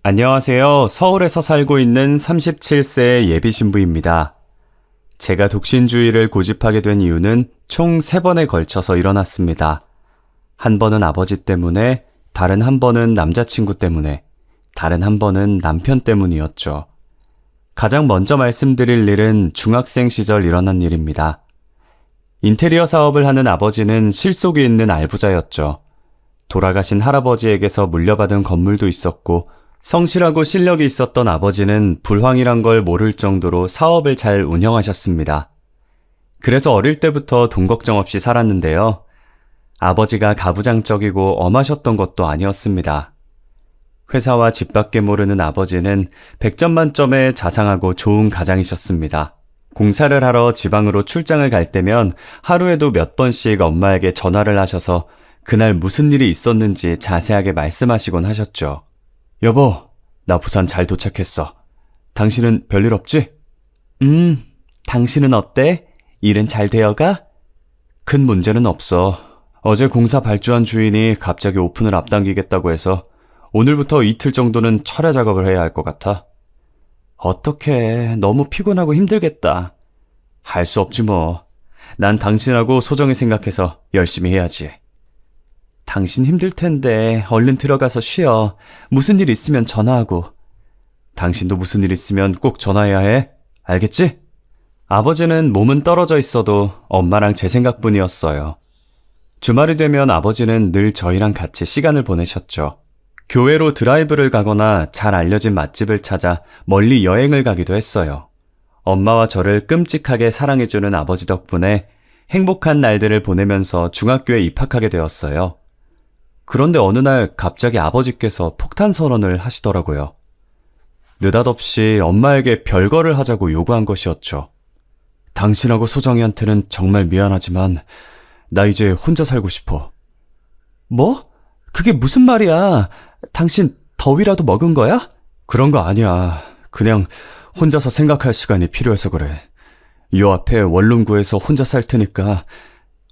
안녕하세요. 서울에서 살고 있는 37세 예비 신부입니다. 제가 독신주의를 고집하게 된 이유는 총 3번에 걸쳐서 일어났습니다. 한 번은 아버지 때문에, 다른 한 번은 남자친구 때문에, 다른 한 번은 남편 때문이었죠. 가장 먼저 말씀드릴 일은 중학생 시절 일어난 일입니다. 인테리어 사업을 하는 아버지는 실속이 있는 알부자였죠. 돌아가신 할아버지에게서 물려받은 건물도 있었고, 성실하고 실력이 있었던 아버지는 불황이란 걸 모를 정도로 사업을 잘 운영하셨습니다. 그래서 어릴 때부터 돈 걱정 없이 살았는데요. 아버지가 가부장적이고 엄하셨던 것도 아니었습니다. 회사와 집밖에 모르는 아버지는 100점 만점의 자상하고 좋은 가장이셨습니다. 공사를 하러 지방으로 출장을 갈 때면 하루에도 몇 번씩 엄마에게 전화를 하셔서 그날 무슨 일이 있었는지 자세하게 말씀하시곤 하셨죠. 여보, 나 부산 잘 도착했어. 당신은 별일 없지? 당신은 어때? 일은 잘 되어가? 큰 문제는 없어. 어제 공사 발주한 주인이 갑자기 오픈을 앞당기겠다고 해서 오늘부터 이틀 정도는 철야 작업을 해야 할 것 같아. 어떡해, 너무 피곤하고 힘들겠다. 할 수 없지 뭐. 난 당신하고 소정이 생각해서 열심히 해야지. 당신 힘들 텐데 얼른 들어가서 쉬어. 무슨 일 있으면 전화하고. 당신도 무슨 일 있으면 꼭 전화해야 해. 알겠지? 아버지는 몸은 떨어져 있어도 엄마랑 제 생각뿐이었어요. 주말이 되면 아버지는 늘 저희랑 같이 시간을 보내셨죠. 교회로 드라이브를 가거나 잘 알려진 맛집을 찾아 멀리 여행을 가기도 했어요. 엄마와 저를 끔찍하게 사랑해주는 아버지 덕분에 행복한 날들을 보내면서 중학교에 입학하게 되었어요. 그런데 어느 날 갑자기 아버지께서 폭탄 선언을 하시더라고요. 느닷없이 엄마에게 별거를 하자고 요구한 것이었죠. 당신하고 소정이한테는 정말 미안하지만 나 이제 혼자 살고 싶어. 뭐? 그게 무슨 말이야? 당신 더위라도 먹은 거야? 그런 거 아니야. 그냥 혼자서 생각할 시간이 필요해서 그래. 요 앞에 원룸 구해서 혼자 살 테니까.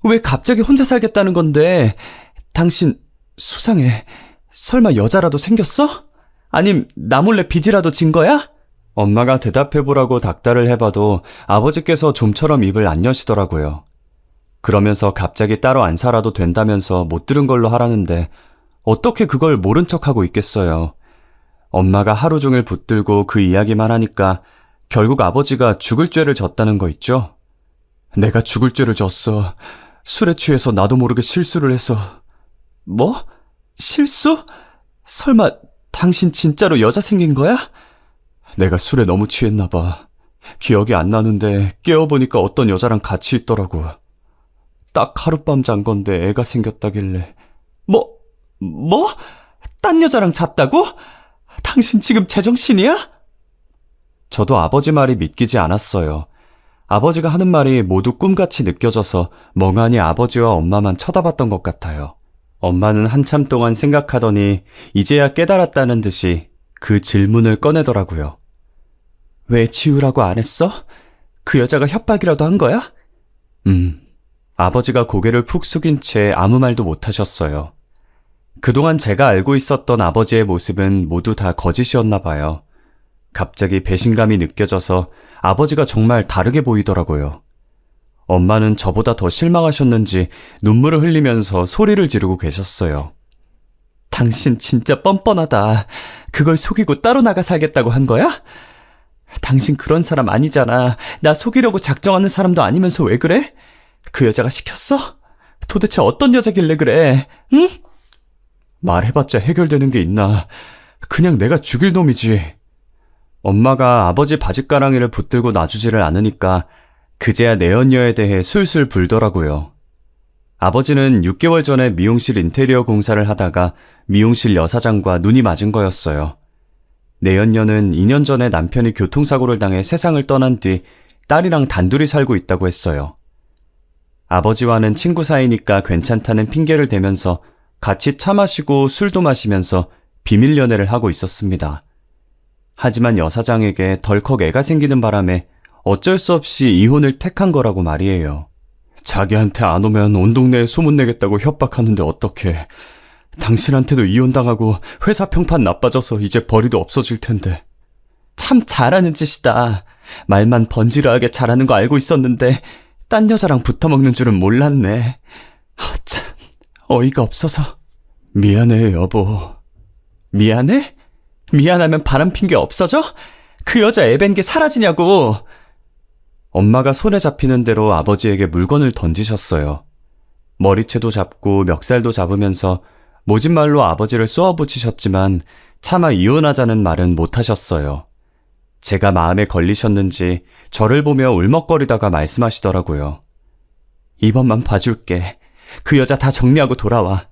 왜 갑자기 혼자 살겠다는 건데? 당신 수상해. 설마 여자라도 생겼어? 아님 나 몰래 빚이라도 진 거야? 엄마가 대답해보라고 닥달을 해봐도 아버지께서 좀처럼 입을 안 여시더라고요. 그러면서 갑자기 따로 안 살아도 된다면서 못 들은 걸로 하라는데 어떻게 그걸 모른 척하고 있겠어요. 엄마가 하루 종일 붙들고 그 이야기만 하니까 결국 아버지가 죽을 죄를 졌다는 거 있죠? 내가 죽을 죄를 졌어. 술에 취해서 나도 모르게 실수를 해서. 뭐? 실수? 설마 당신 진짜로 여자 생긴 거야? 내가 술에 너무 취했나 봐. 기억이 안 나는데 깨어보니까 어떤 여자랑 같이 있더라고. 딱 하룻밤 잔 건데 애가 생겼다길래. 뭐? 딴 여자랑 잤다고? 당신 지금 제정신이야? 저도 아버지 말이 믿기지 않았어요. 아버지가 하는 말이 모두 꿈같이 느껴져서 멍하니 아버지와 엄마만 쳐다봤던 것 같아요. 엄마는 한참 동안 생각하더니 이제야 깨달았다는 듯이 그 질문을 꺼내더라고요. 왜 지우라고 안 했어? 그 여자가 협박이라도 한 거야? 아버지가 고개를 푹 숙인 채 아무 말도 못 하셨어요. 그동안 제가 알고 있었던 아버지의 모습은 모두 다 거짓이었나 봐요. 갑자기 배신감이 느껴져서 아버지가 정말 다르게 보이더라고요. 엄마는 저보다 더 실망하셨는지 눈물을 흘리면서 소리를 지르고 계셨어요. 당신 진짜 뻔뻔하다. 그걸 속이고 따로 나가 살겠다고 한 거야? 당신 그런 사람 아니잖아. 나 속이려고 작정하는 사람도 아니면서 왜 그래? 그 여자가 시켰어? 도대체 어떤 여자길래 그래? 응? 말해봤자 해결되는 게 있나. 그냥 내가 죽일 놈이지. 엄마가 아버지 바짓가랑이를 붙들고 놔주지를 않으니까 그제야 내연녀에 대해 술술 불더라고요. 아버지는 6개월 전에 미용실 인테리어 공사를 하다가 미용실 여사장과 눈이 맞은 거였어요. 내연녀는 2년 전에 남편이 교통사고를 당해 세상을 떠난 뒤 딸이랑 단둘이 살고 있다고 했어요. 아버지와는 친구 사이니까 괜찮다는 핑계를 대면서 같이 차 마시고 술도 마시면서 비밀 연애를 하고 있었습니다. 하지만 여사장에게 덜컥 애가 생기는 바람에 어쩔 수 없이 이혼을 택한 거라고 말이에요. 자기한테 안 오면 온 동네에 소문내겠다고 협박하는데 어떡해. 당신한테도 이혼당하고 회사 평판 나빠져서 이제 벌이도 없어질 텐데. 참 잘하는 짓이다. 말만 번지르하게 잘하는 거 알고 있었는데 딴 여자랑 붙어먹는 줄은 몰랐네. 참 어이가 없어서. 미안해 여보. 미안해? 미안하면 바람핀 게 없어져? 그 여자 애밴 게 사라지냐고. 엄마가 손에 잡히는 대로 아버지에게 물건을 던지셨어요. 머리채도 잡고 멱살도 잡으면서 모진 말로 아버지를 쏘아붙이셨지만 차마 이혼하자는 말은 못하셨어요. 제가 마음에 걸리셨는지 저를 보며 울먹거리다가 말씀하시더라고요. 이번만 봐줄게. 그 여자 다 정리하고 돌아와.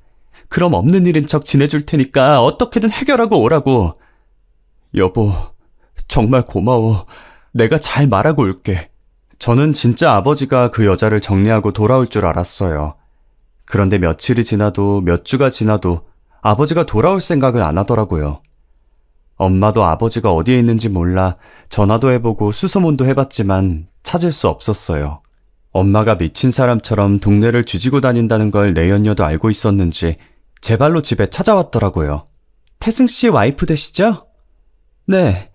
그럼 없는 일인 척 지내줄 테니까 어떻게든 해결하고 오라고. 여보, 정말 고마워. 내가 잘 말하고 올게. 저는 진짜 아버지가 그 여자를 정리하고 돌아올 줄 알았어요. 그런데 며칠이 지나도 몇 주가 지나도 아버지가 돌아올 생각을 안 하더라고요. 엄마도 아버지가 어디에 있는지 몰라 전화도 해보고 수소문도 해봤지만 찾을 수 없었어요. 엄마가 미친 사람처럼 동네를 뒤지고 다닌다는 걸 내연녀도 알고 있었는지 제 발로 집에 찾아왔더라고요. 태승 씨 와이프 되시죠? 네.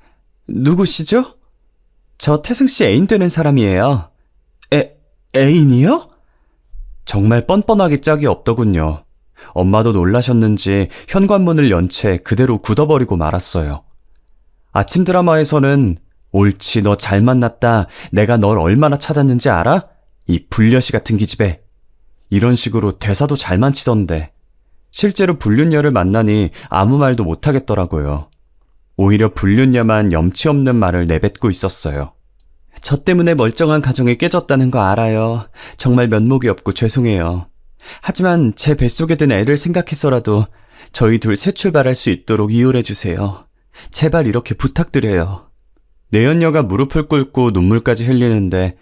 누구시죠? 저 태승 씨 애인 되는 사람이에요. 애인이요? 정말 뻔뻔하기 짝이 없더군요. 엄마도 놀라셨는지 현관문을 연 채 그대로 굳어버리고 말았어요. 아침 드라마에서는 옳지 너 잘 만났다. 내가 널 얼마나 찾았는지 알아? 이 불려시 같은 기집애. 이런 식으로 대사도 잘만 치던데 실제로 불륜녀를 만나니 아무 말도 못하겠더라고요. 오히려 불륜녀만 염치 없는 말을 내뱉고 있었어요. 저 때문에 멀쩡한 가정이 깨졌다는 거 알아요. 정말 면목이 없고 죄송해요. 하지만 제 뱃속에 든 애를 생각해서라도 저희 둘 새 출발할 수 있도록 이혼해주세요. 제발 이렇게 부탁드려요. 내연녀가 무릎을 꿇고 눈물까지 흘리는데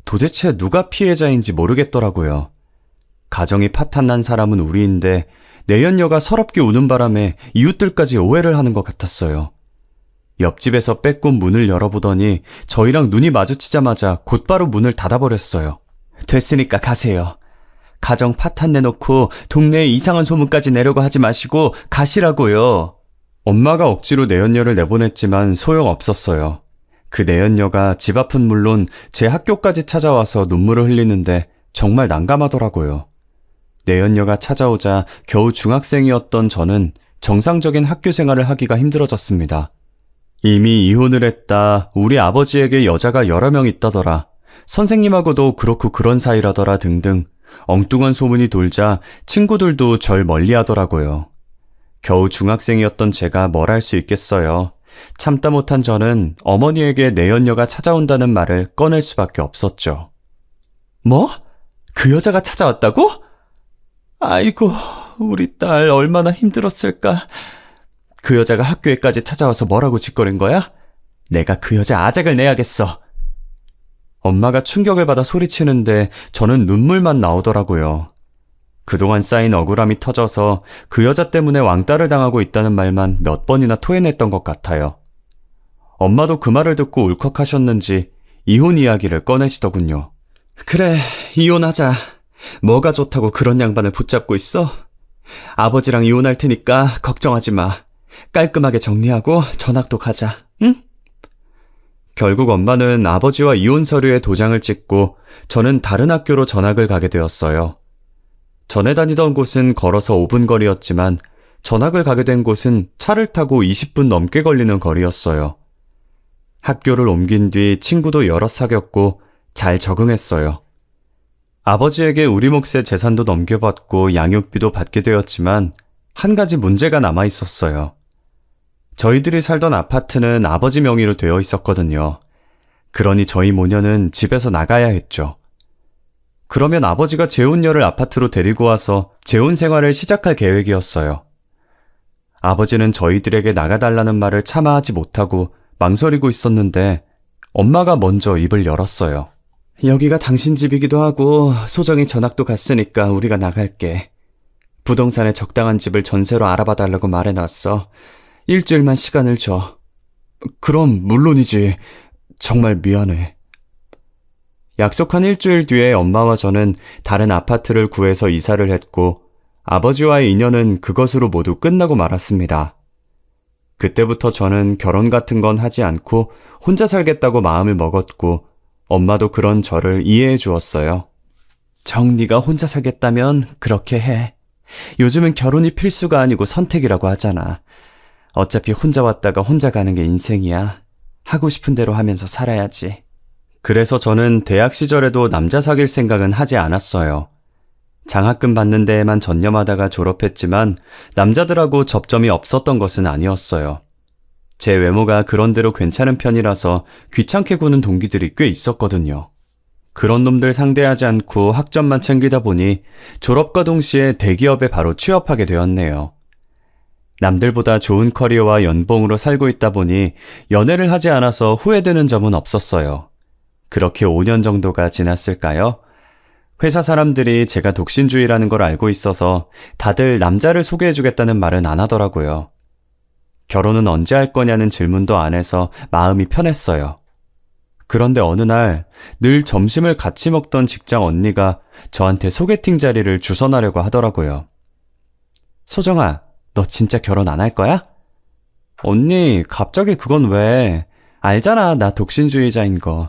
도대체 누가 피해자인지 모르겠더라고요. 가정이 파탄난 사람은 우리인데 내연녀가 서럽게 우는 바람에 이웃들까지 오해를 하는 것 같았어요. 옆집에서 빼꼼 문을 열어보더니 저희랑 눈이 마주치자마자 곧바로 문을 닫아버렸어요. 됐으니까 가세요. 가정 파탄 내놓고 동네에 이상한 소문까지 내려고 하지 마시고 가시라고요. 엄마가 억지로 내연녀를 내보냈지만 소용없었어요. 그 내연녀가 집 앞은 물론 제 학교까지 찾아와서 눈물을 흘리는데 정말 난감하더라고요. 내연녀가 찾아오자 겨우 중학생이었던 저는 정상적인 학교 생활을 하기가 힘들어졌습니다. 이미 이혼을 했다. 우리 아버지에게 여자가 여러 명 있다더라. 선생님하고도 그렇고 그런 사이라더라 등등 엉뚱한 소문이 돌자 친구들도 절 멀리하더라고요. 겨우 중학생이었던 제가 뭘 할 수 있겠어요. 참다 못한 저는 어머니에게 내연녀가 찾아온다는 말을 꺼낼 수밖에 없었죠. 뭐? 그 여자가 찾아왔다고? 아이고, 우리 딸 얼마나 힘들었을까. 그 여자가 학교에까지 찾아와서 뭐라고 짓거린 거야? 내가 그 여자 아작을 내야겠어. 엄마가 충격을 받아 소리치는데 저는 눈물만 나오더라고요. 그동안 쌓인 억울함이 터져서 그 여자 때문에 왕따를 당하고 있다는 말만 몇 번이나 토해냈던 것 같아요. 엄마도 그 말을 듣고 울컥하셨는지 이혼 이야기를 꺼내시더군요. 그래, 이혼하자. 뭐가 좋다고 그런 양반을 붙잡고 있어? 아버지랑 이혼할 테니까 걱정하지 마. 깔끔하게 정리하고 전학도 가자, 응? 결국 엄마는 아버지와 이혼 서류에 도장을 찍고 저는 다른 학교로 전학을 가게 되었어요. 전에 다니던 곳은 걸어서 5분 거리였지만 전학을 가게 된 곳은 차를 타고 20분 넘게 걸리는 거리였어요. 학교를 옮긴 뒤 친구도 여럿 사귀었고 잘 적응했어요. 아버지에게 우리 몫의 재산도 넘겨받고 양육비도 받게 되었지만 한 가지 문제가 남아 있었어요. 저희들이 살던 아파트는 아버지 명의로 되어 있었거든요. 그러니 저희 모녀는 집에서 나가야 했죠. 그러면 아버지가 재혼녀를 아파트로 데리고 와서 재혼 생활을 시작할 계획이었어요. 아버지는 저희들에게 나가달라는 말을 차마 하지 못하고 망설이고 있었는데 엄마가 먼저 입을 열었어요. 여기가 당신 집이기도 하고 소정이 전학도 갔으니까 우리가 나갈게. 부동산에 적당한 집을 전세로 알아봐달라고 말해놨어. 일주일만 시간을 줘. 그럼 물론이지. 정말 미안해. 약속한 일주일 뒤에 엄마와 저는 다른 아파트를 구해서 이사를 했고 아버지와의 인연은 그것으로 모두 끝나고 말았습니다. 그때부터 저는 결혼 같은 건 하지 않고 혼자 살겠다고 마음을 먹었고 엄마도 그런 저를 이해해 주었어요. 네가 혼자 살겠다면 그렇게 해. 요즘은 결혼이 필수가 아니고 선택이라고 하잖아. 어차피 혼자 왔다가 혼자 가는 게 인생이야. 하고 싶은 대로 하면서 살아야지. 그래서 저는 대학 시절에도 남자 사귈 생각은 하지 않았어요. 장학금 받는 데에만 전념하다가 졸업했지만 남자들하고 접점이 없었던 것은 아니었어요. 제 외모가 그런대로 괜찮은 편이라서 귀찮게 구는 동기들이 꽤 있었거든요. 그런 놈들 상대하지 않고 학점만 챙기다 보니 졸업과 동시에 대기업에 바로 취업하게 되었네요. 남들보다 좋은 커리어와 연봉으로 살고 있다 보니 연애를 하지 않아서 후회되는 점은 없었어요. 그렇게 5년 정도가 지났을까요? 회사 사람들이 제가 독신주의라는 걸 알고 있어서 다들 남자를 소개해주겠다는 말은 안 하더라고요. 결혼은 언제 할 거냐는 질문도 안 해서 마음이 편했어요. 그런데 어느 날 늘 점심을 같이 먹던 직장 언니가 저한테 소개팅 자리를 주선하려고 하더라고요. 소정아, 너 진짜 결혼 안 할 거야? 언니, 갑자기 그건 왜? 알잖아, 나 독신주의자인 거.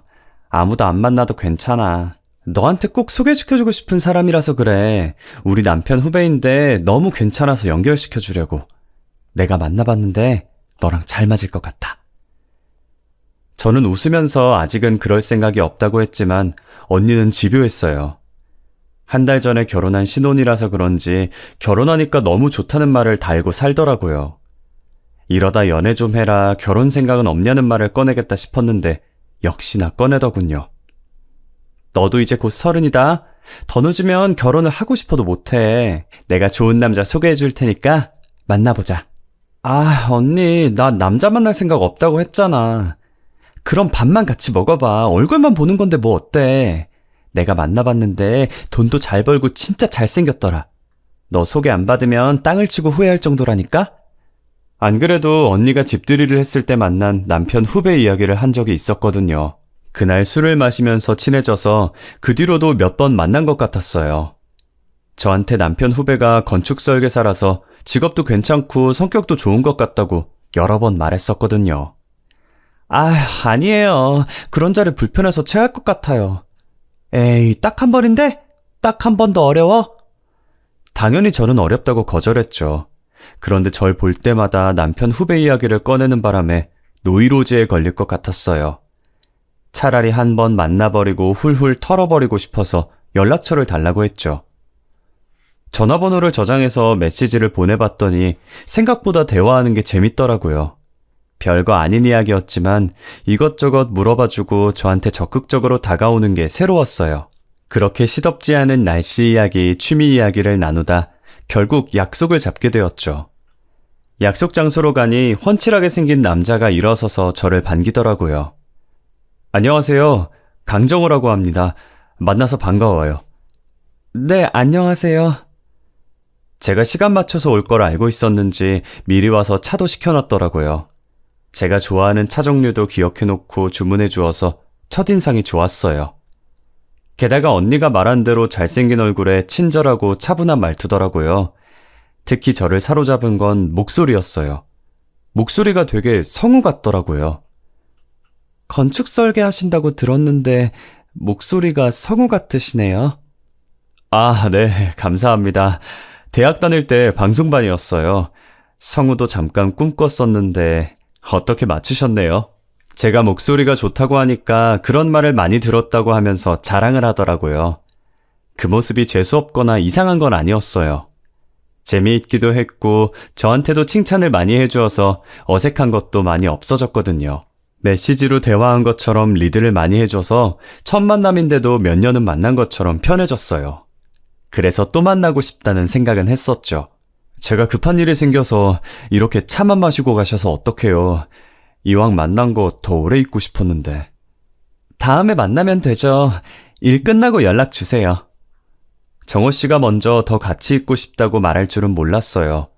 아무도 안 만나도 괜찮아. 너한테 꼭 소개시켜주고 싶은 사람이라서 그래. 우리 남편 후배인데 너무 괜찮아서 연결시켜주려고. 내가 만나봤는데 너랑 잘 맞을 것 같아. 저는 웃으면서 아직은 그럴 생각이 없다고 했지만 언니는 집요했어요. 한 달 전에 결혼한 신혼이라서 그런지 결혼하니까 너무 좋다는 말을 달고 살더라고요. 이러다 연애 좀 해라, 결혼 생각은 없냐는 말을 꺼내겠다 싶었는데 역시나 꺼내더군요. 너도 이제 곧 30이다. 더 늦으면 결혼을 하고 싶어도 못해. 내가 좋은 남자 소개해 줄 테니까 만나보자. 아, 언니, 나 남자 만날 생각 없다고 했잖아. 그럼 밥만 같이 먹어봐. 얼굴만 보는 건데 뭐 어때? 내가 만나봤는데 돈도 잘 벌고 진짜 잘생겼더라. 너 소개 안 받으면 땅을 치고 후회할 정도라니까? 안 그래도 언니가 집들이를 했을 때 만난 남편 후배 이야기를 한 적이 있었거든요. 그날 술을 마시면서 친해져서 그 뒤로도 몇 번 만난 것 같았어요. 저한테 남편 후배가 건축 설계사라서 직업도 괜찮고 성격도 좋은 것 같다고 여러 번 말했었거든요. 아니에요. 그런 자리 불편해서 체할 것 같아요. 에이, 딱 한 번인데? 딱 한 번 더 어려워? 당연히 저는 어렵다고 거절했죠. 그런데 절 볼 때마다 남편 후배 이야기를 꺼내는 바람에 노이로제에 걸릴 것 같았어요. 차라리 한 번 만나버리고 훌훌 털어버리고 싶어서 연락처를 달라고 했죠. 전화번호를 저장해서 메시지를 보내봤더니 생각보다 대화하는 게 재밌더라고요. 별거 아닌 이야기였지만 이것저것 물어봐주고 저한테 적극적으로 다가오는 게 새로웠어요. 그렇게 시덥지 않은 날씨 이야기, 취미 이야기를 나누다 결국 약속을 잡게 되었죠. 약속 장소로 가니 훤칠하게 생긴 남자가 일어서서 저를 반기더라고요. 안녕하세요. 강정호라고 합니다. 만나서 반가워요. 네, 안녕하세요. 제가 시간 맞춰서 올 걸 알고 있었는지 미리 와서 차도 시켜놨더라고요. 제가 좋아하는 차 종류도 기억해놓고 주문해 주어서 첫인상이 좋았어요. 게다가 언니가 말한 대로 잘생긴 얼굴에 친절하고 차분한 말투더라고요. 특히 저를 사로잡은 건 목소리였어요. 목소리가 되게 성우 같더라고요. 건축 설계 하신다고 들었는데 목소리가 성우 같으시네요. 네, 감사합니다. 대학 다닐 때 방송반이었어요. 성우도 잠깐 꿈꿨었는데 어떻게 맞추셨네요? 제가 목소리가 좋다고 하니까 그런 말을 많이 들었다고 하면서 자랑을 하더라고요. 그 모습이 재수없거나 이상한 건 아니었어요. 재미있기도 했고 저한테도 칭찬을 많이 해주어서 어색한 것도 많이 없어졌거든요. 메시지로 대화한 것처럼 리드를 많이 해줘서 첫 만남인데도 몇 년은 만난 것처럼 편해졌어요. 그래서 또 만나고 싶다는 생각은 했었죠. 제가 급한 일이 생겨서 이렇게 차만 마시고 가셔서 어떡해요. 이왕 만난 거 더 오래 있고 싶었는데. 다음에 만나면 되죠. 일 끝나고 연락 주세요. 정호 씨가 먼저 더 같이 있고 싶다고 말할 줄은 몰랐어요.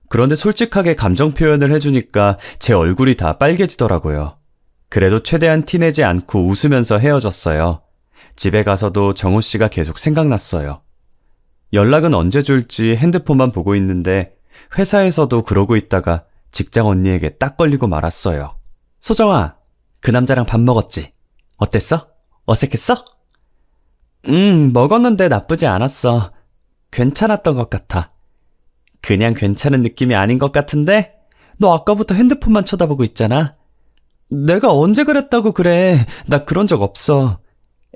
그런데 솔직하게 감정 표현을 해주니까 제 얼굴이 다 빨개지더라고요. 그래도 최대한 티내지 않고 웃으면서 헤어졌어요. 집에 가서도 정호 씨가 계속 생각났어요. 연락은 언제 줄지 핸드폰만 보고 있는데 회사에서도 그러고 있다가 직장 언니에게 딱 걸리고 말았어요. 소정아, 그 남자랑 밥 먹었지? 어땠어? 어색했어? 먹었는데 나쁘지 않았어. 괜찮았던 것 같아. 그냥 괜찮은 느낌이 아닌 것 같은데? 너 아까부터 핸드폰만 쳐다보고 있잖아. 내가 언제 그랬다고 그래. 나 그런 적 없어.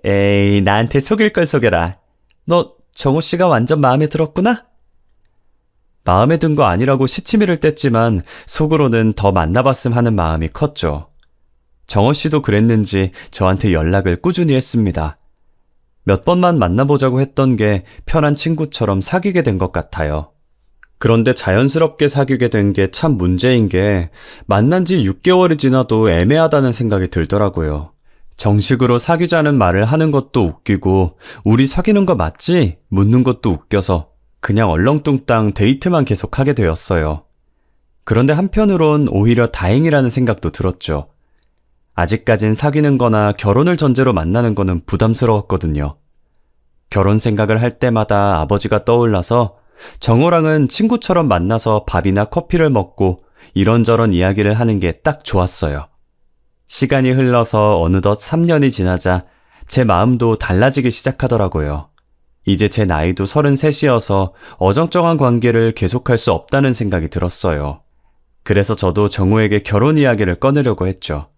에이, 나한테 속일 걸 속여라. 너 정호 씨가 완전 마음에 들었구나? 마음에 든 거 아니라고 시치미를 뗐지만 속으로는 더 만나봤음 하는 마음이 컸죠. 정호 씨도 그랬는지 저한테 연락을 꾸준히 했습니다. 몇 번만 만나보자고 했던 게 편한 친구처럼 사귀게 된 것 같아요. 그런데 자연스럽게 사귀게 된 게 참 문제인 게 만난 지 6개월이 지나도 애매하다는 생각이 들더라고요. 정식으로 사귀자는 말을 하는 것도 웃기고 우리 사귀는 거 맞지? 묻는 것도 웃겨서 그냥 얼렁뚱땅 데이트만 계속하게 되었어요. 그런데 한편으론 오히려 다행이라는 생각도 들었죠. 아직까진 사귀는 거나 결혼을 전제로 만나는 거는 부담스러웠거든요. 결혼 생각을 할 때마다 아버지가 떠올라서 정호랑은 친구처럼 만나서 밥이나 커피를 먹고 이런저런 이야기를 하는 게 딱 좋았어요. 시간이 흘러서 어느덧 3년이 지나자 제 마음도 달라지기 시작하더라고요. 이제 제 나이도 33이어서 어정쩡한 관계를 계속할 수 없다는 생각이 들었어요. 그래서 저도 정호에게 결혼 이야기를 꺼내려고 했죠.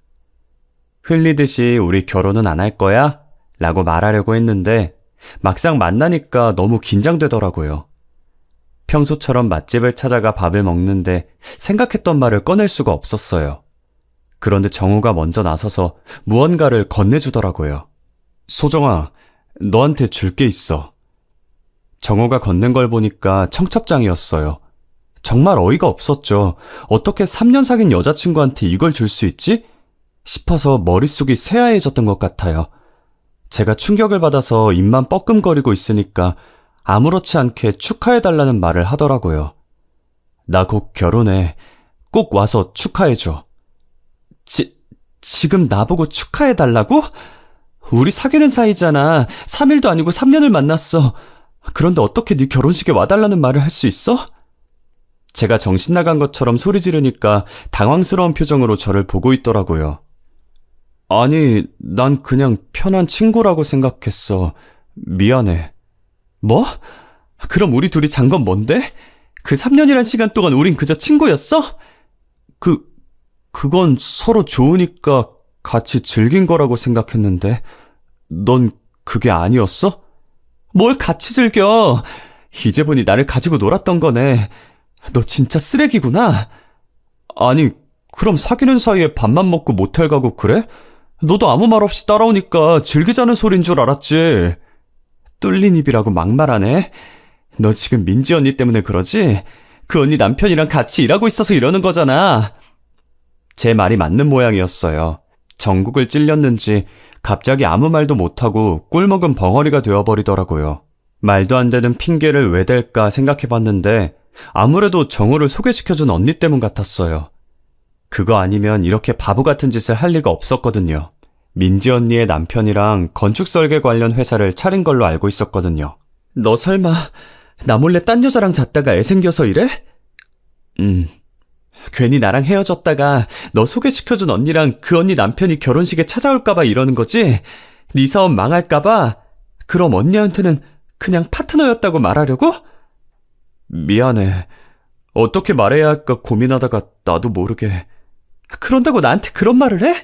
흘리듯이 우리 결혼은 안 할 거야? 라고 말하려고 했는데 막상 만나니까 너무 긴장되더라고요. 평소처럼 맛집을 찾아가 밥을 먹는데 생각했던 말을 꺼낼 수가 없었어요. 그런데 정우가 먼저 나서서 무언가를 건네주더라고요. 소정아, 너한테 줄 게 있어. 정우가 건넨 걸 보니까 청첩장이었어요. 정말 어이가 없었죠. 어떻게 3년 사귄 여자친구한테 이걸 줄 수 있지? 싶어서 머릿속이 새하얘졌던 것 같아요. 제가 충격을 받아서 입만 뻐끔거리고 있으니까 아무렇지 않게 축하해달라는 말을 하더라고요. 나 곧 결혼해. 꼭 와서 축하해줘. 지금 나보고 축하해달라고? 우리 사귀는 사이잖아. 3일도 아니고 3년을 만났어. 그런데 어떻게 네 결혼식에 와달라는 말을 할 수 있어? 제가 정신 나간 것처럼 소리 지르니까 당황스러운 표정으로 저를 보고 있더라고요. 아니, 난 그냥 편한 친구라고 생각했어. 미안해. 뭐? 그럼 우리 둘이 잔 건 뭔데? 그 3년이란 시간 동안 우린 그저 친구였어? 그건 서로 좋으니까 같이 즐긴 거라고 생각했는데, 넌 그게 아니었어? 뭘 같이 즐겨? 이제 보니 나를 가지고 놀았던 거네. 너 진짜 쓰레기구나. 아니, 그럼 사귀는 사이에 밥만 먹고 모텔 가고 그래? 너도 아무 말 없이 따라오니까 즐기자는 소린 줄 알았지. 뚫린 입이라고 막말하네. 너 지금 민지 언니 때문에 그러지? 그 언니 남편이랑 같이 일하고 있어서 이러는 거잖아. 제 말이 맞는 모양이었어요. 전국을 찔렸는지 갑자기 아무 말도 못하고 꿀먹은 벙어리가 되어버리더라고요. 말도 안 되는 핑계를 왜 댈까 생각해봤는데 아무래도 정우를 소개시켜준 언니 때문 같았어요. 그거 아니면 이렇게 바보 같은 짓을 할 리가 없었거든요. 민지 언니의 남편이랑 건축 설계 관련 회사를 차린 걸로 알고 있었거든요. 너 설마 나 몰래 딴 여자랑 잤다가 애 생겨서 이래? 괜히 나랑 헤어졌다가 너 소개시켜준 언니랑 그 언니 남편이 결혼식에 찾아올까봐 이러는 거지? 네 사업 망할까봐? 그럼 언니한테는 그냥 파트너였다고 말하려고? 미안해. 어떻게 말해야 할까 고민하다가 나도 모르게. 그런다고 나한테 그런 말을 해?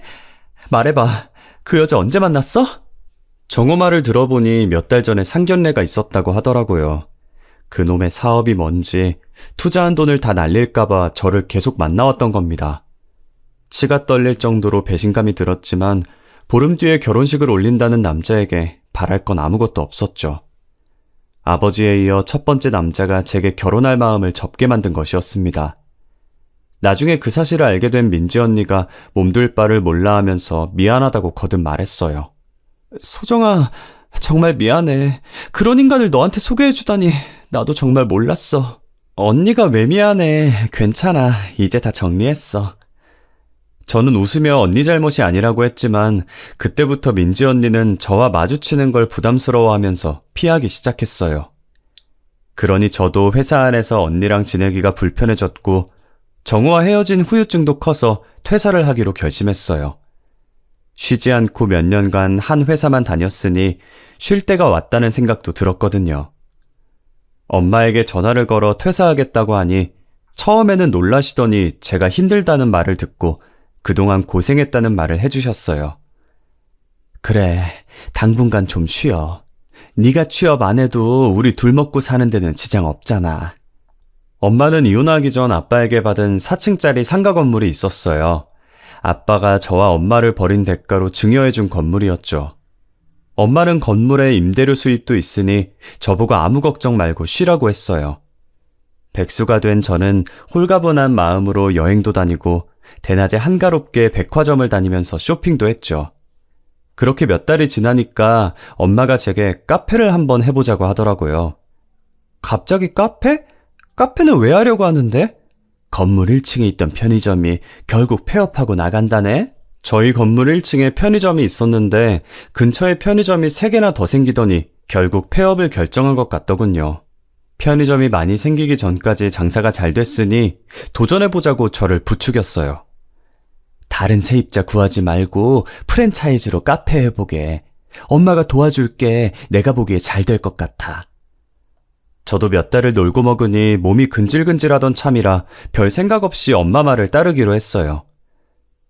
말해봐. 그 여자 언제 만났어? 정호 말을 들어보니 몇 달 전에 상견례가 있었다고 하더라고요. 그놈의 사업이 뭔지 투자한 돈을 다 날릴까봐 저를 계속 만나왔던 겁니다. 치가 떨릴 정도로 배신감이 들었지만 보름 뒤에 결혼식을 올린다는 남자에게 바랄 건 아무것도 없었죠. 아버지에 이어 첫 번째 남자가 제게 결혼할 마음을 접게 만든 것이었습니다. 나중에 그 사실을 알게 된 민지 언니가 몸둘 바를 몰라 하면서 미안하다고 거듭 말했어요. 소정아, 정말 미안해. 그런 인간을 너한테 소개해주다니 나도 정말 몰랐어. 언니가 왜 미안해. 괜찮아. 이제 다 정리했어. 저는 웃으며 언니 잘못이 아니라고 했지만 그때부터 민지 언니는 저와 마주치는 걸 부담스러워하면서 피하기 시작했어요. 그러니 저도 회사 안에서 언니랑 지내기가 불편해졌고 정우와 헤어진 후유증도 커서 퇴사를 하기로 결심했어요. 쉬지 않고 몇 년간 한 회사만 다녔으니 쉴 때가 왔다는 생각도 들었거든요. 엄마에게 전화를 걸어 퇴사하겠다고 하니 처음에는 놀라시더니 제가 힘들다는 말을 듣고 그동안 고생했다는 말을 해주셨어요. 그래, 당분간 좀 쉬어. 네가 취업 안 해도 우리 둘 먹고 사는 데는 지장 없잖아. 엄마는 이혼하기 전 아빠에게 받은 4층짜리 상가 건물이 있었어요. 아빠가 저와 엄마를 버린 대가로 증여해준 건물이었죠. 엄마는 건물에 임대료 수입도 있으니 저보고 아무 걱정 말고 쉬라고 했어요. 백수가 된 저는 홀가분한 마음으로 여행도 다니고 대낮에 한가롭게 백화점을 다니면서 쇼핑도 했죠. 그렇게 몇 달이 지나니까 엄마가 제게 카페를 한번 해보자고 하더라고요. 갑자기 카페? 카페는 왜 하려고 하는데? 건물 1층에 있던 편의점이 결국 폐업하고 나간다네? 저희 건물 1층에 편의점이 있었는데 근처에 편의점이 3개나 더 생기더니 결국 폐업을 결정한 것 같더군요. 편의점이 많이 생기기 전까지 장사가 잘 됐으니 도전해보자고 저를 부추겼어요. 다른 세입자 구하지 말고 프랜차이즈로 카페 해보게. 엄마가 도와줄게. 내가 보기에 잘 될 것 같아. 저도 몇 달을 놀고 먹으니 몸이 근질근질하던 참이라 별 생각 없이 엄마 말을 따르기로 했어요.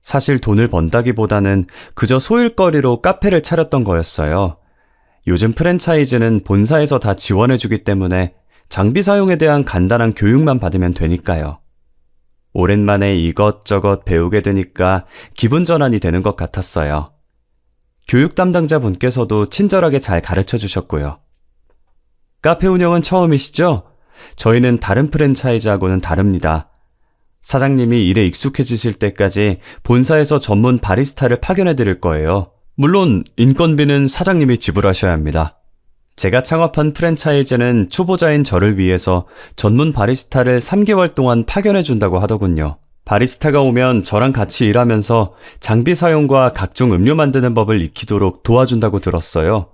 사실 돈을 번다기보다는 그저 소일거리로 카페를 차렸던 거였어요. 요즘 프랜차이즈는 본사에서 다 지원해주기 때문에 장비 사용에 대한 간단한 교육만 받으면 되니까요. 오랜만에 이것저것 배우게 되니까 기분 전환이 되는 것 같았어요. 교육 담당자 분께서도 친절하게 잘 가르쳐 주셨고요. 카페 운영은 처음이시죠? 저희는 다른 프랜차이즈하고는 다릅니다. 사장님이 일에 익숙해지실 때까지 본사에서 전문 바리스타를 파견해 드릴 거예요. 물론 인건비는 사장님이 지불하셔야 합니다. 제가 창업한 프랜차이즈는 초보자인 저를 위해서 전문 바리스타를 3개월 동안 파견해 준다고 하더군요. 바리스타가 오면 저랑 같이 일하면서 장비 사용과 각종 음료 만드는 법을 익히도록 도와준다고 들었어요.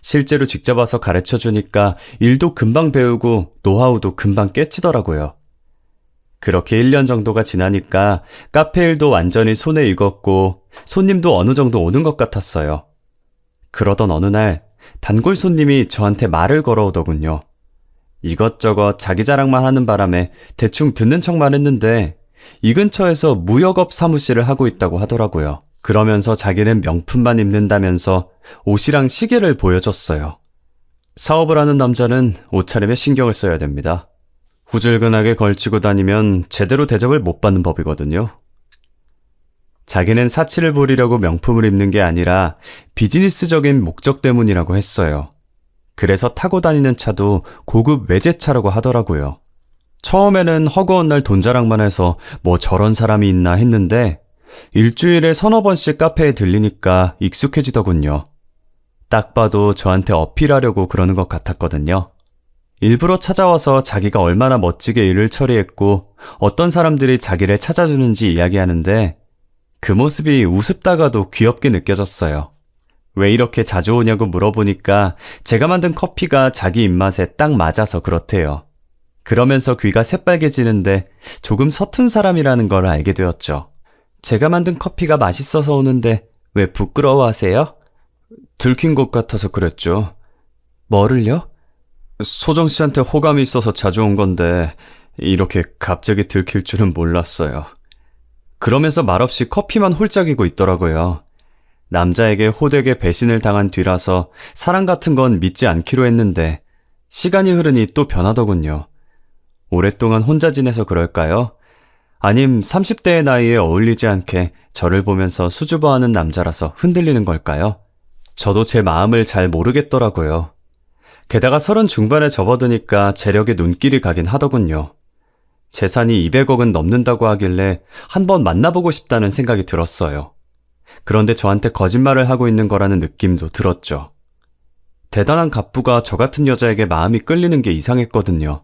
실제로 직접 와서 가르쳐 주니까 일도 금방 배우고 노하우도 금방 깨치더라고요. 그렇게 1년 정도가 지나니까 카페 일도 완전히 손에 익었고 손님도 어느 정도 오는 것 같았어요. 그러던 어느 날 단골 손님이 저한테 말을 걸어오더군요. 이것저것 자기 자랑만 하는 바람에 대충 듣는 척만 했는데 이 근처에서 무역업 사무실을 하고 있다고 하더라고요. 그러면서 자기는 명품만 입는다면서 옷이랑 시계를 보여줬어요. 사업을 하는 남자는 옷차림에 신경을 써야 됩니다. 후줄근하게 걸치고 다니면 제대로 대접을 못 받는 법이거든요. 자기는 사치를 부리려고 명품을 입는 게 아니라 비즈니스적인 목적 때문이라고 했어요. 그래서 타고 다니는 차도 고급 외제차라고 하더라고요. 처음에는 허구한 날 돈 자랑만 해서 뭐 저런 사람이 있나 했는데 일주일에 1~2번씩 카페에 들리니까 익숙해지더군요. 딱 봐도 저한테 어필하려고 그러는 것 같았거든요. 일부러 찾아와서 자기가 얼마나 멋지게 일을 처리했고 어떤 사람들이 자기를 찾아주는지 이야기하는데 그 모습이 우습다가도 귀엽게 느껴졌어요. 왜 이렇게 자주 오냐고 물어보니까 제가 만든 커피가 자기 입맛에 딱 맞아서 그렇대요. 그러면서 귀가 새빨개지는데 조금 서툰 사람이라는 걸 알게 되었죠. 제가 만든 커피가 맛있어서 오는데 왜 부끄러워하세요? 들킨 것 같아서 그랬죠. 뭐를요? 소정 씨한테 호감이 있어서 자주 온 건데 이렇게 갑자기 들킬 줄은 몰랐어요. 그러면서 말없이 커피만 홀짝이고 있더라고요. 남자에게 호되게 배신을 당한 뒤라서 사랑 같은 건 믿지 않기로 했는데 시간이 흐르니 또 변하더군요. 오랫동안 혼자 지내서 그럴까요? 아님 30대의 나이에 어울리지 않게 저를 보면서 수줍어하는 남자라서 흔들리는 걸까요? 저도 제 마음을 잘 모르겠더라고요. 게다가 30 중반에 접어드니까 재력에 눈길이 가긴 하더군요. 재산이 200억은 넘는다고 하길래 한번 만나보고 싶다는 생각이 들었어요. 그런데 저한테 거짓말을 하고 있는 거라는 느낌도 들었죠. 대단한 갑부가 저 같은 여자에게 마음이 끌리는 게 이상했거든요.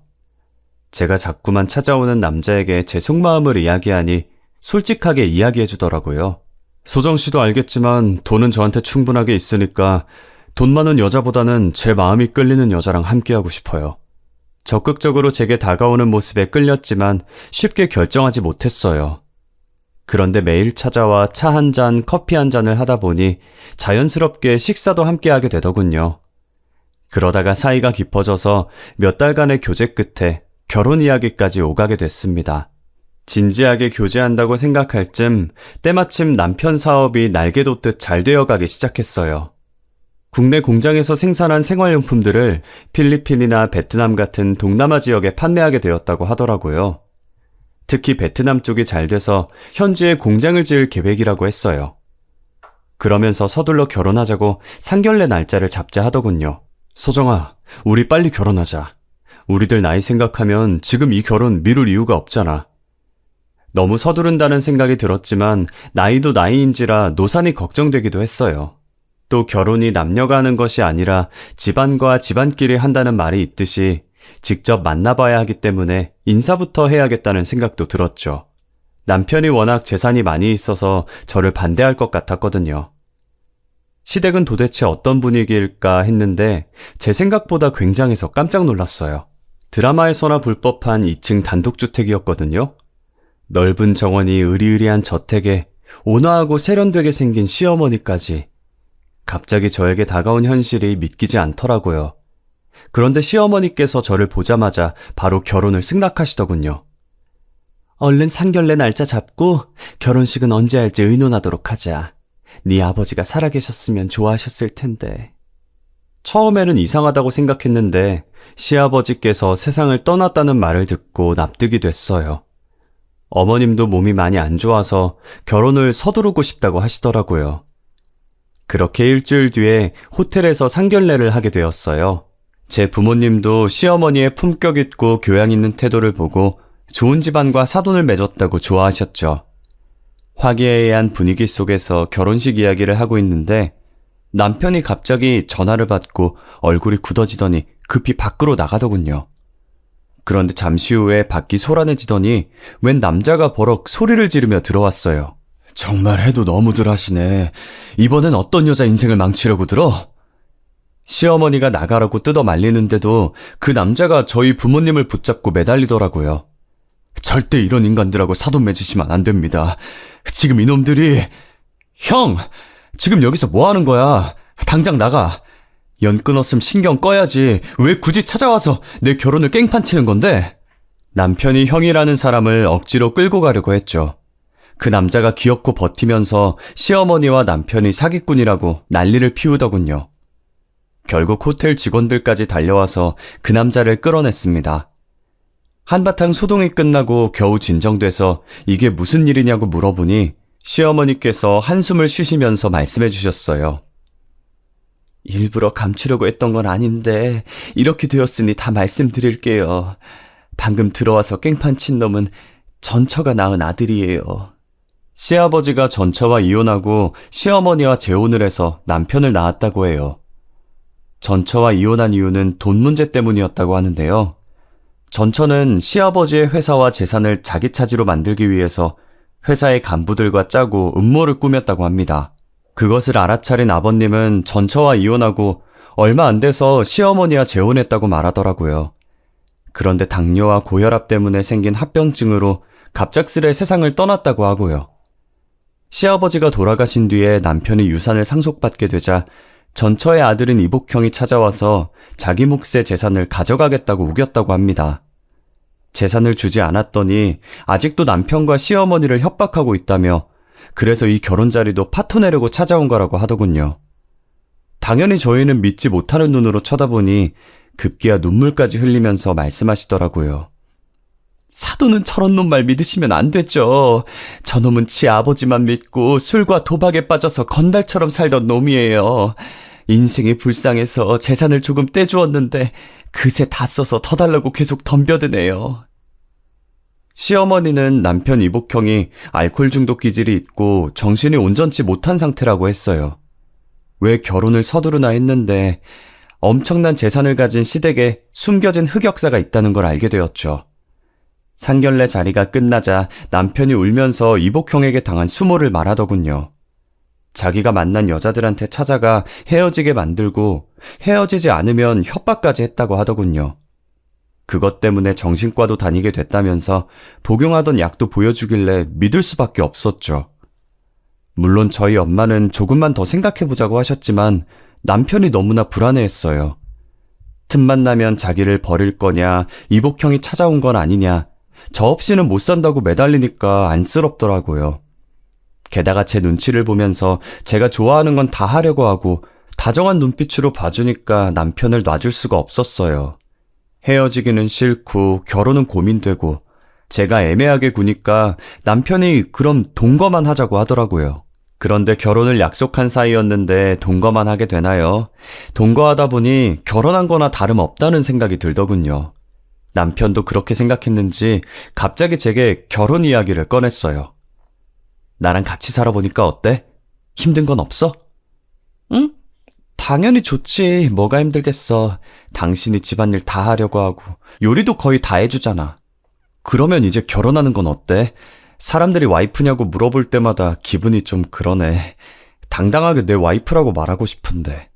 제가 자꾸만 찾아오는 남자에게 제 속마음을 이야기하니 솔직하게 이야기해 주더라고요. 소정 씨도 알겠지만 돈은 저한테 충분하게 있으니까 돈 많은 여자보다는 제 마음이 끌리는 여자랑 함께하고 싶어요. 적극적으로 제게 다가오는 모습에 끌렸지만 쉽게 결정하지 못했어요. 그런데 매일 찾아와 차 한 잔, 커피 한 잔을 하다 보니 자연스럽게 식사도 함께 하게 되더군요. 그러다가 사이가 깊어져서 몇 달간의 교제 끝에 결혼 이야기까지 오가게 됐습니다. 진지하게 교제한다고 생각할 즈음 때마침 남편 사업이 날개 돋듯 잘 되어가기 시작했어요. 국내 공장에서 생산한 생활용품들을 필리핀이나 베트남 같은 동남아 지역에 판매하게 되었다고 하더라고요. 특히 베트남 쪽이 잘 돼서 현지에 공장을 지을 계획이라고 했어요. 그러면서 서둘러 결혼하자고 상견례 날짜를 잡자 하더군요. 소정아, 우리 빨리 결혼하자. 우리들 나이 생각하면 지금 이 결혼 미룰 이유가 없잖아. 너무 서두른다는 생각이 들었지만 나이도 나이인지라 노산이 걱정되기도 했어요. 또 결혼이 남녀가 하는 것이 아니라 집안과 집안끼리 한다는 말이 있듯이 직접 만나봐야 하기 때문에 인사부터 해야겠다는 생각도 들었죠. 남편이 워낙 재산이 많이 있어서 저를 반대할 것 같았거든요. 시댁은 도대체 어떤 분위기일까 했는데 제 생각보다 굉장해서 깜짝 놀랐어요. 드라마에서나 볼 법한 2층 단독주택이었거든요. 넓은 정원이 으리으리한 저택에 온화하고 세련되게 생긴 시어머니까지. 갑자기 저에게 다가온 현실이 믿기지 않더라고요. 그런데 시어머니께서 저를 보자마자 바로 결혼을 승낙하시더군요. 얼른 상견례 날짜 잡고 결혼식은 언제 할지 의논하도록 하자. 네 아버지가 살아계셨으면 좋아하셨을 텐데. 처음에는 이상하다고 생각했는데 시아버지께서 세상을 떠났다는 말을 듣고 납득이 됐어요. 어머님도 몸이 많이 안 좋아서 결혼을 서두르고 싶다고 하시더라고요. 그렇게 일주일 뒤에 호텔에서 상견례를 하게 되었어요. 제 부모님도 시어머니의 품격 있고 교양 있는 태도를 보고 좋은 집안과 사돈을 맺었다고 좋아하셨죠. 화기애애한 분위기 속에서 결혼식 이야기를 하고 있는데 남편이 갑자기 전화를 받고 얼굴이 굳어지더니 급히 밖으로 나가더군요. 그런데 잠시 후에 밖이 소란해지더니 웬 남자가 버럭 소리를 지르며 들어왔어요. 정말 해도 너무들 하시네. 이번엔 어떤 여자 인생을 망치려고 들어? 시어머니가 나가라고 뜯어 말리는데도 그 남자가 저희 부모님을 붙잡고 매달리더라고요. 절대 이런 인간들하고 사돈 맺으시면 안 됩니다. 지금 이놈들이... 형! 지금 여기서 뭐 하는 거야? 당장 나가. 연 끊었음 신경 꺼야지. 왜 굳이 찾아와서 내 결혼을 깽판 치는 건데? 남편이 형이라는 사람을 억지로 끌고 가려고 했죠. 그 남자가 귀엽고 버티면서 시어머니와 남편이 사기꾼이라고 난리를 피우더군요. 결국 호텔 직원들까지 달려와서 그 남자를 끌어냈습니다. 한바탕 소동이 끝나고 겨우 진정돼서 이게 무슨 일이냐고 물어보니 시어머니께서 한숨을 쉬시면서 말씀해 주셨어요. 일부러 감추려고 했던 건 아닌데 이렇게 되었으니 다 말씀드릴게요. 방금 들어와서 깽판 친 놈은 전처가 낳은 아들이에요. 시아버지가 전처와 이혼하고 시어머니와 재혼을 해서 남편을 낳았다고 해요. 전처와 이혼한 이유는 돈 문제 때문이었다고 하는데요. 전처는 시아버지의 회사와 재산을 자기 차지로 만들기 위해서 회사의 간부들과 짜고 음모를 꾸몄다고 합니다. 그것을 알아차린 아버님은 전처와 이혼하고 얼마 안 돼서 시어머니와 재혼했다고 말하더라고요. 그런데 당뇨와 고혈압 때문에 생긴 합병증으로 갑작스레 세상을 떠났다고 하고요. 시아버지가 돌아가신 뒤에 남편이 유산을 상속받게 되자 전처의 아들인 이복형이 찾아와서 자기 몫의 재산을 가져가겠다고 우겼다고 합니다. 재산을 주지 않았더니 아직도 남편과 시어머니를 협박하고 있다며 그래서 이 결혼 자리도 파토내려고 찾아온 거라고 하더군요. 당연히 저희는 믿지 못하는 눈으로 쳐다보니 급기야 눈물까지 흘리면서 말씀하시더라고요. 사돈은 저런 놈 말 믿으시면 안 되죠. 저놈은 지 아버지만 믿고 술과 도박에 빠져서 건달처럼 살던 놈이에요. 인생이 불쌍해서 재산을 조금 떼주었는데 그새 다 써서 더 달라고 계속 덤벼드네요. 시어머니는 남편 이복형이 알코올 중독 기질이 있고 정신이 온전치 못한 상태라고 했어요. 왜 결혼을 서두르나 했는데 엄청난 재산을 가진 시댁에 숨겨진 흑역사가 있다는 걸 알게 되었죠. 상견례 자리가 끝나자 남편이 울면서 이복형에게 당한 수모를 말하더군요. 자기가 만난 여자들한테 찾아가 헤어지게 만들고 헤어지지 않으면 협박까지 했다고 하더군요. 그것 때문에 정신과도 다니게 됐다면서 복용하던 약도 보여주길래 믿을 수밖에 없었죠. 물론 저희 엄마는 조금만 더 생각해보자고 하셨지만 남편이 너무나 불안해했어요. 틈만 나면 자기를 버릴 거냐, 이복형이 찾아온 건 아니냐, 저 없이는 못 산다고 매달리니까 안쓰럽더라고요. 게다가 제 눈치를 보면서 제가 좋아하는 건 다 하려고 하고 다정한 눈빛으로 봐주니까 남편을 놔줄 수가 없었어요. 헤어지기는 싫고 결혼은 고민되고 제가 애매하게 구니까 남편이 그럼 동거만 하자고 하더라고요. 그런데 결혼을 약속한 사이였는데 동거만 하게 되나요? 동거하다 보니 결혼한 거나 다름없다는 생각이 들더군요. 남편도 그렇게 생각했는지 갑자기 제게 결혼 이야기를 꺼냈어요. 나랑 같이 살아보니까 어때? 힘든 건 없어? 응? 당연히 좋지. 뭐가 힘들겠어. 당신이 집안일 다 하려고 하고 요리도 거의 다 해주잖아. 그러면 이제 결혼하는 건 어때? 사람들이 와이프냐고 물어볼 때마다 기분이 좀 그러네. 당당하게 내 와이프라고 말하고 싶은데.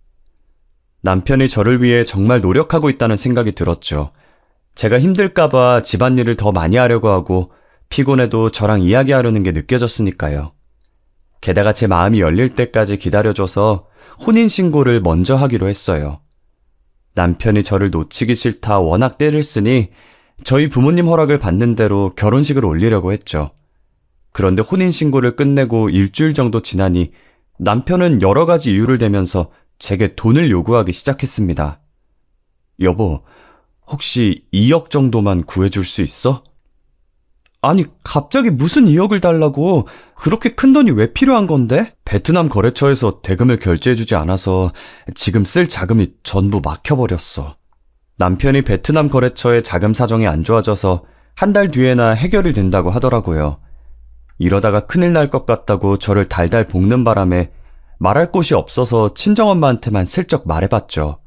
남편이 저를 위해 정말 노력하고 있다는 생각이 들었죠. 제가 힘들까봐 집안일을 더 많이 하려고 하고 피곤해도 저랑 이야기하려는 게 느껴졌으니까요. 게다가 제 마음이 열릴 때까지 기다려줘서 혼인신고를 먼저 하기로 했어요. 남편이 저를 놓치기 싫다 워낙 떼를 쓰니 저희 부모님 허락을 받는 대로 결혼식을 올리려고 했죠. 그런데 혼인신고를 끝내고 일주일 정도 지나니 남편은 여러 가지 이유를 대면서 제게 돈을 요구하기 시작했습니다. 여보, 혹시 2억 정도만 구해줄 수 있어? 아니, 갑자기 무슨 2억을 달라고? 그렇게 큰 돈이 왜 필요한 건데? 베트남 거래처에서 대금을 결제해주지 않아서 지금 쓸 자금이 전부 막혀버렸어. 남편이 베트남 거래처의 자금 사정이 안 좋아져서 한 달 뒤에나 해결이 된다고 하더라고요. 이러다가 큰일 날 것 같다고 저를 달달 볶는 바람에 말할 곳이 없어서 친정엄마한테만 슬쩍 말해봤죠.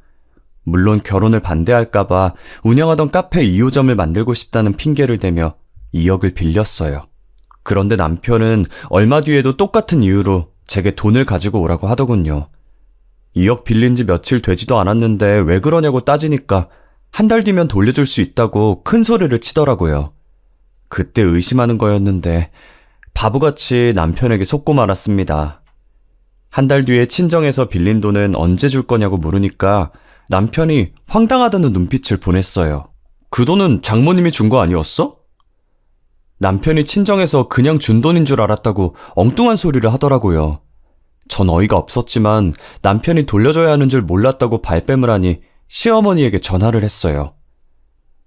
물론 결혼을 반대할까봐 운영하던 카페 2호점을 만들고 싶다는 핑계를 대며 2억을 빌렸어요. 그런데 남편은 얼마 뒤에도 똑같은 이유로 제게 돈을 가지고 오라고 하더군요. 2억 빌린 지 며칠 되지도 않았는데 왜 그러냐고 따지니까 한 달 뒤면 돌려줄 수 있다고 큰 소리를 치더라고요. 그때 의심하는 거였는데 바보같이 남편에게 속고 말았습니다. 한 달 뒤에 친정에서 빌린 돈은 언제 줄 거냐고 물으니까 남편이 황당하다는 눈빛을 보냈어요. 그 돈은 장모님이 준 거 아니었어? 남편이 친정에서 그냥 준 돈인 줄 알았다고 엉뚱한 소리를 하더라고요. 전 어이가 없었지만 남편이 돌려줘야 하는 줄 몰랐다고 발뺌을 하니 시어머니에게 전화를 했어요.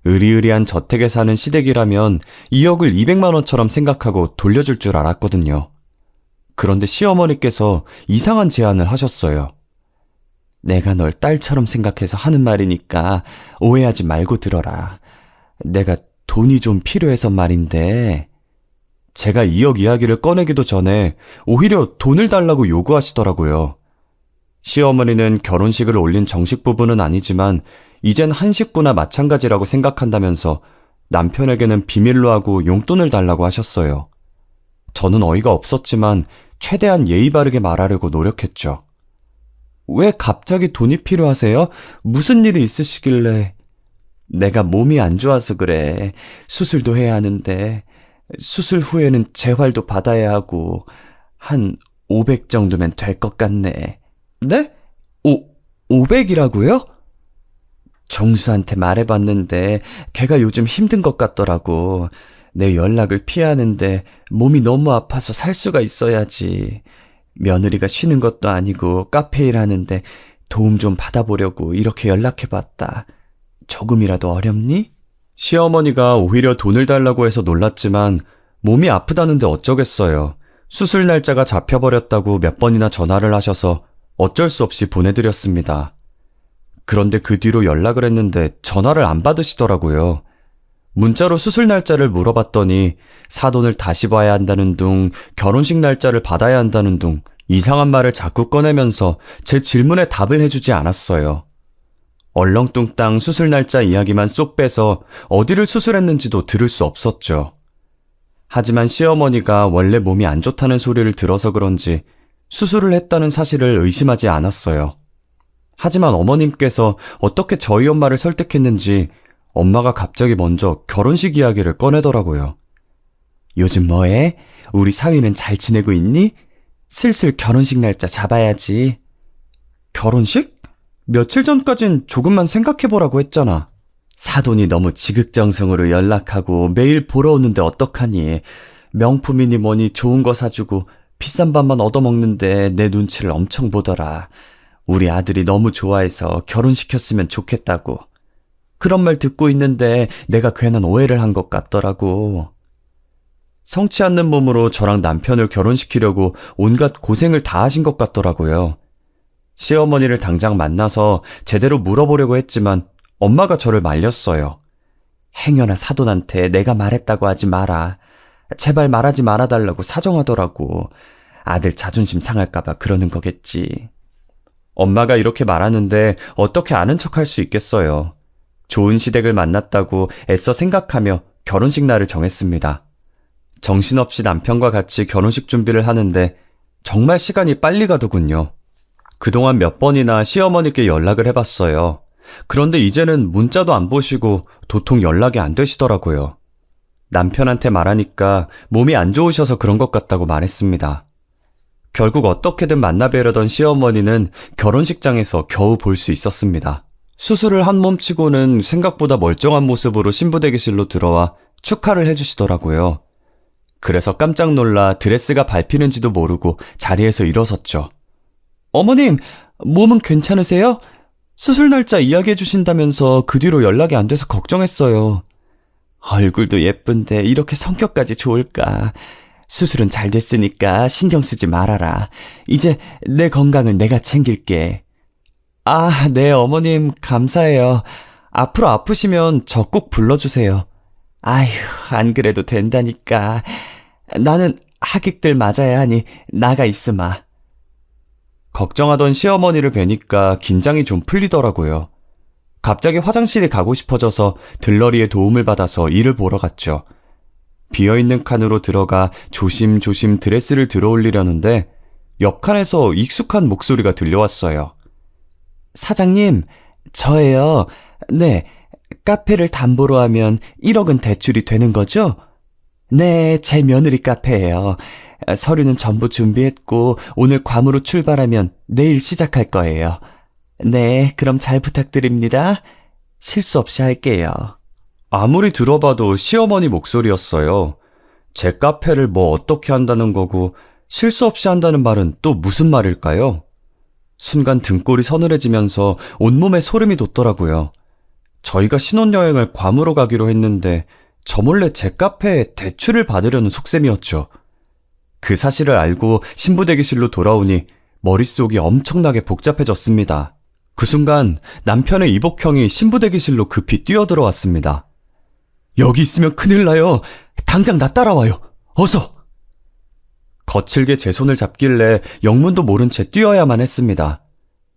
으리으리한 저택에 사는 시댁이라면 2억을 200만 원처럼 생각하고 돌려줄 줄 알았거든요. 그런데 시어머니께서 이상한 제안을 하셨어요. 내가 널 딸처럼 생각해서 하는 말이니까 오해하지 말고 들어라. 내가 돈이 좀 필요해서 말인데. 제가 2억 이야기를 꺼내기도 전에 오히려 돈을 달라고 요구하시더라고요. 시어머니는 결혼식을 올린 정식 부부는 아니지만 이젠 한 식구나 마찬가지라고 생각한다면서 남편에게는 비밀로 하고 용돈을 달라고 하셨어요. 저는 어이가 없었지만 최대한 예의 바르게 말하려고 노력했죠. 왜 갑자기 돈이 필요하세요? 무슨 일이 있으시길래? 내가 몸이 안 좋아서 그래. 수술도 해야 하는데 수술 후에는 재활도 받아야 하고 한 500 정도면 될 것 같네. 네? 500이라고요? 정수한테 말해봤는데 걔가 요즘 힘든 것 같더라고. 내 연락을 피하는데 몸이 너무 아파서 살 수가 있어야지. 며느리가 쉬는 것도 아니고 카페 일하는데 도움 좀 받아보려고 이렇게 연락해봤다. 조금이라도 어렵니? 시어머니가 오히려 돈을 달라고 해서 놀랐지만 몸이 아프다는데 어쩌겠어요. 수술 날짜가 잡혀버렸다고 몇 번이나 전화를 하셔서 어쩔 수 없이 보내드렸습니다. 그런데 그 뒤로 연락을 했는데 전화를 안 받으시더라고요. 문자로 수술 날짜를 물어봤더니 사돈을 다시 봐야 한다는 둥, 결혼식 날짜를 받아야 한다는 둥 이상한 말을 자꾸 꺼내면서 제 질문에 답을 해주지 않았어요. 얼렁뚱땅 수술 날짜 이야기만 쏙 빼서 어디를 수술했는지도 들을 수 없었죠. 하지만 시어머니가 원래 몸이 안 좋다는 소리를 들어서 그런지 수술을 했다는 사실을 의심하지 않았어요. 하지만 어머님께서 어떻게 저희 엄마를 설득했는지 엄마가 갑자기 먼저 결혼식 이야기를 꺼내더라고요. 요즘 뭐해? 우리 사위는 잘 지내고 있니? 슬슬 결혼식 날짜 잡아야지. 결혼식? 며칠 전까진 조금만 생각해보라고 했잖아. 사돈이 너무 지극정성으로 연락하고 매일 보러 오는데 어떡하니. 명품이니 뭐니 좋은 거 사주고 비싼 밥만 얻어먹는데 내 눈치를 엄청 보더라. 우리 아들이 너무 좋아해서 결혼시켰으면 좋겠다고. 그런 말 듣고 있는데 내가 괜한 오해를 한 것 같더라고. 성치 않는 몸으로 저랑 남편을 결혼시키려고 온갖 고생을 다 하신 것 같더라고요. 시어머니를 당장 만나서 제대로 물어보려고 했지만 엄마가 저를 말렸어요. 행여나 사돈한테 내가 말했다고 하지 마라. 제발 말하지 말아달라고 사정하더라고. 아들 자존심 상할까봐 그러는 거겠지. 엄마가 이렇게 말하는데 어떻게 아는 척할 수 있겠어요. 좋은 시댁을 만났다고 애써 생각하며 결혼식 날을 정했습니다. 정신없이 남편과 같이 결혼식 준비를 하는데 정말 시간이 빨리 가더군요. 그동안 몇 번이나 시어머니께 연락을 해봤어요. 그런데 이제는 문자도 안 보시고 도통 연락이 안 되시더라고요. 남편한테 말하니까 몸이 안 좋으셔서 그런 것 같다고 말했습니다. 결국 어떻게든 만나뵈려던 시어머니는 결혼식장에서 겨우 볼 수 있었습니다. 수술을 한 몸치고는 생각보다 멀쩡한 모습으로 신부대기실로 들어와 축하를 해주시더라고요. 그래서 깜짝 놀라 드레스가 밟히는지도 모르고 자리에서 일어섰죠. 어머님, 몸은 괜찮으세요? 수술 날짜 이야기해 주신다면서 그 뒤로 연락이 안 돼서 걱정했어요. 얼굴도 예쁜데 이렇게 성격까지 좋을까? 수술은 잘 됐으니까 신경 쓰지 말아라. 이제 내 건강을 내가 챙길게. 아, 네, 어머님, 감사해요. 앞으로 아프시면 저 꼭 불러주세요. 아휴, 안 그래도 된다니까. 나는 하객들 맞아야 하니 나가 있으마. 걱정하던 시어머니를 뵈니까 긴장이 좀 풀리더라고요. 갑자기 화장실에 가고 싶어져서 들러리의 도움을 받아서 일을 보러 갔죠. 비어있는 칸으로 들어가 조심조심 드레스를 들어올리려는데 옆 칸에서 익숙한 목소리가 들려왔어요. 사장님, 저예요. 네, 카페를 담보로 하면 1억은 대출이 되는 거죠? 네, 제 며느리 카페예요. 서류는 전부 준비했고 오늘 괌으로 출발하면 내일 시작할 거예요. 네, 그럼 잘 부탁드립니다. 실수 없이 할게요. 아무리 들어봐도 시어머니 목소리였어요. 제 카페를 뭐 어떻게 한다는 거고 실수 없이 한다는 말은 또 무슨 말일까요? 순간 등골이 서늘해지면서 온몸에 소름이 돋더라고요. 저희가 신혼여행을 괌으로 가기로 했는데 저 몰래 제 카페에 대출을 받으려는 속셈이었죠. 그 사실을 알고 신부대기실로 돌아오니 머릿속이 엄청나게 복잡해졌습니다. 그 순간 남편의 이복형이 신부대기실로 급히 뛰어들어왔습니다. 여기 있으면 큰일 나요. 당장 나 따라와요. 어서! 거칠게 제 손을 잡길래 영문도 모른 채 뛰어야만 했습니다.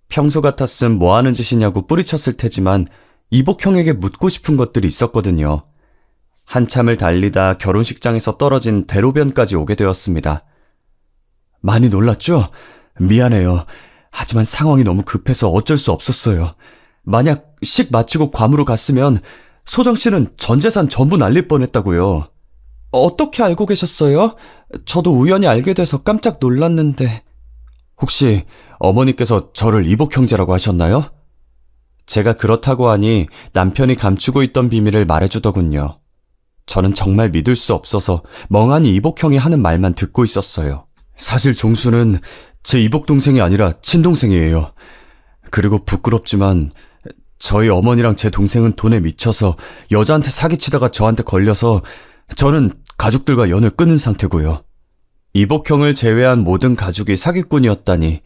평소 같았음 뭐하는 짓이냐고 뿌리쳤을 테지만 이복형에게 묻고 싶은 것들이 있었거든요. 한참을 달리다 결혼식장에서 떨어진 대로변까지 오게 되었습니다. 많이 놀랐죠? 미안해요. 하지만 상황이 너무 급해서 어쩔 수 없었어요. 만약 식 마치고 괌으로 갔으면 소정 씨는 전 재산 전부 날릴 뻔했다고요. 어떻게 알고 계셨어요? 저도 우연히 알게 돼서 깜짝 놀랐는데. 혹시 어머니께서 저를 이복 형제라고 하셨나요? 제가 그렇다고 하니 남편이 감추고 있던 비밀을 말해주더군요. 저는 정말 믿을 수 없어서 멍하니 이복형이 하는 말만 듣고 있었어요. 사실 종수는 제 이복동생이 아니라 친동생이에요. 그리고 부끄럽지만 저희 어머니랑 제 동생은 돈에 미쳐서 여자한테 사기치다가 저한테 걸려서 저는 가족들과 연을 끊은 상태고요. 이복형을 제외한 모든 가족이 사기꾼이었다니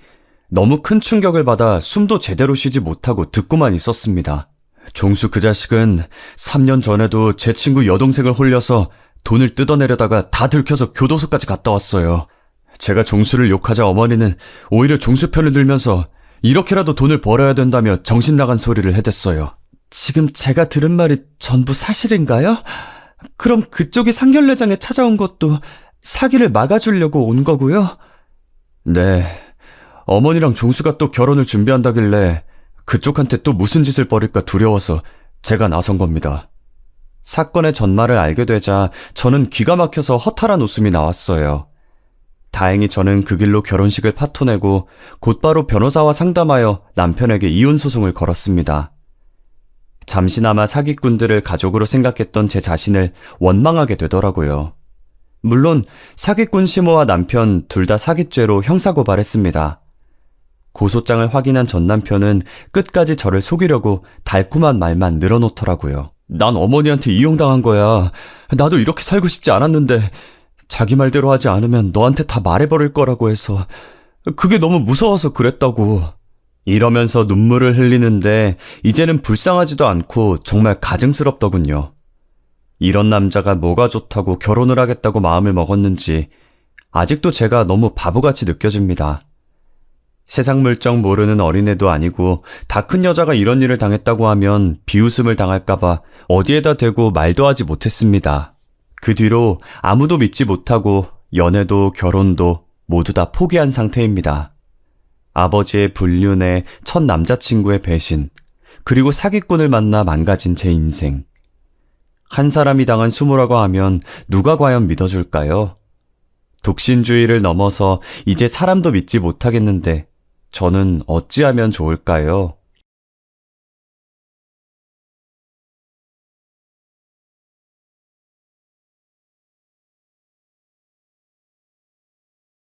너무 큰 충격을 받아 숨도 제대로 쉬지 못하고 듣고만 있었습니다. 종수 그 자식은 3년 전에도 제 친구 여동생을 홀려서 돈을 뜯어내려다가 다 들켜서 교도소까지 갔다 왔어요. 제가 종수를 욕하자 어머니는 오히려 종수 편을 들면서 이렇게라도 돈을 벌어야 된다며 정신 나간 소리를 해댔어요. 지금 제가 들은 말이 전부 사실인가요? 그럼 그쪽이 상견례장에 찾아온 것도 사기를 막아주려고 온 거고요? 네. 어머니랑 종수가 또 결혼을 준비한다길래 그쪽한테 또 무슨 짓을 벌일까 두려워서 제가 나선 겁니다. 사건의 전말을 알게 되자 저는 기가 막혀서 허탈한 웃음이 나왔어요. 다행히 저는 그 길로 결혼식을 파토내고 곧바로 변호사와 상담하여 남편에게 이혼 소송을 걸었습니다. 잠시나마 사기꾼들을 가족으로 생각했던 제 자신을 원망하게 되더라고요. 물론 사기꾼 시모와 남편 둘 다 사기죄로 형사고발했습니다. 고소장을 확인한 전 남편은 끝까지 저를 속이려고 달콤한 말만 늘어놓더라고요. 난 어머니한테 이용당한 거야. 나도 이렇게 살고 싶지 않았는데 자기 말대로 하지 않으면 너한테 다 말해버릴 거라고 해서 그게 너무 무서워서 그랬다고. 이러면서 눈물을 흘리는데 이제는 불쌍하지도 않고 정말 가증스럽더군요. 이런 남자가 뭐가 좋다고 결혼을 하겠다고 마음을 먹었는지 아직도 제가 너무 바보같이 느껴집니다. 세상 물정 모르는 어린애도 아니고 다 큰 여자가 이런 일을 당했다고 하면 비웃음을 당할까봐 어디에다 대고 말도 하지 못했습니다. 그 뒤로 아무도 믿지 못하고 연애도 결혼도 모두 다 포기한 상태입니다. 아버지의 불륜에 첫 남자친구의 배신, 그리고 사기꾼을 만나 망가진 제 인생. 한 사람이 당한 수모라고 하면 누가 과연 믿어줄까요? 독신주의를 넘어서 이제 사람도 믿지 못하겠는데 저는 어찌하면 좋을까요?